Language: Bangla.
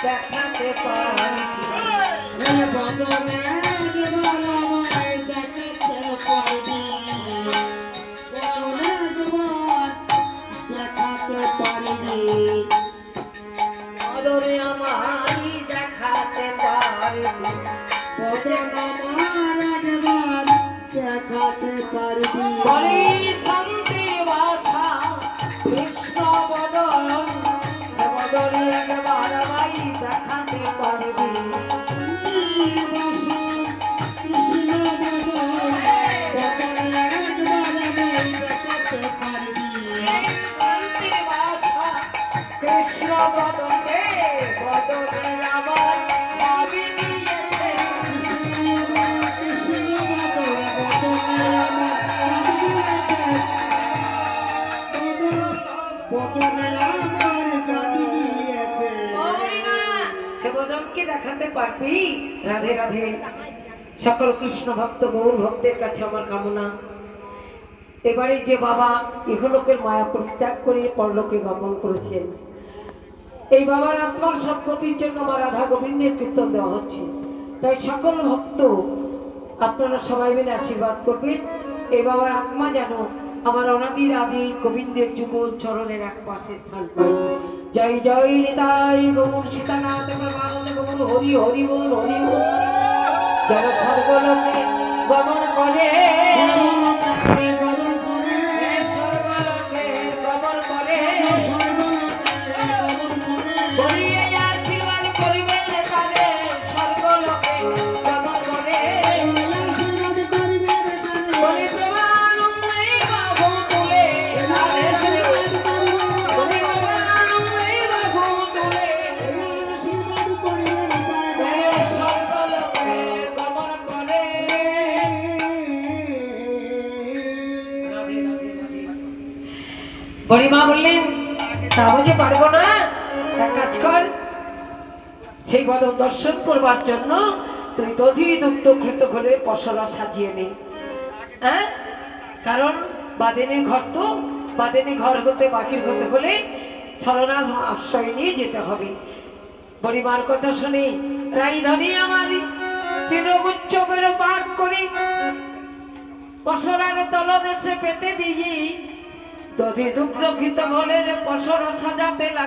দেখাতে পারবি বদনে একবার আমায় দেখাতে পারবি বদনে একবার দেখাতে পারবি বদনে আমায় দেখাতে পারবি বদন আমার একবার দেখাতে পারবি বলি শান্তি ভাষা কৃষ্ণ বদন বদনে একবার আমায় দেখাতে পারবি কৃষ্ণ বদন বদনে একবার আমায় দেখাতে পারবি শান্তি ভাষা কৃষ্ণ বদনে বদনে আমার সবই দিয়েছে সে বদনকে দেখাতে পারবি রাধে রাধে সকল কৃষ্ণ ভক্ত গৌর ভক্তের কাছে আমার কামনা এবারে যে বাবা ইহলোকের মায়া পরিত্যাগ করে পরলোকে গমন করেছেন এই বাবার আত্মার সদ্গতির জন্য মা রাধা গোবিন্দের কীর্তন দেওয়া হচ্ছে তাই সকল ভক্ত আপনারা সবাই মিলে আশীর্বাদ করবেন এই বাবার আত্মা যেন আমার অনাদির আদি গোবিন্দের যুগল চরণের এক পাশে স্থান পায় জয় জয় নিতাই গৌর সীতানাথ প্রেমানন্দ গৌর হরি হরি বল হরি বল যেন স্বর্গলোকে গমন করে স্বর্গলোকে গমন করে বলিয়ে আশীর্বাদ করিবেন তাদের স্বর্গলোকে গমন করে বলি প্রেমানন্দে বাহু তুলে বলি প্রেমানন্দে বাহু তুলে স্বর্গলোকে গমন করে বড়িমা বললেন তা বুঝে পারবো না এক কাজ কর সেই বদন দর্শন করবার জন্য তুই দধি দুগ্ধ কৃত করে পশরা সাজিয়ে নে হ্যাঁ কারণ বাদেনে ঘর তো বাদেনে ঘর হতে বাকির হতে হলে ছলনা আশ্রয় নিয়ে যেতে হবে বড়িমার কথা শুনে রাইধনী আমার তৃণগুচ্ছ বেরো পাক করি পশরার তলদেশে পেতে দিয়ে দধি দুগ্ধ কৃত ঘরের পশরা সাজাতে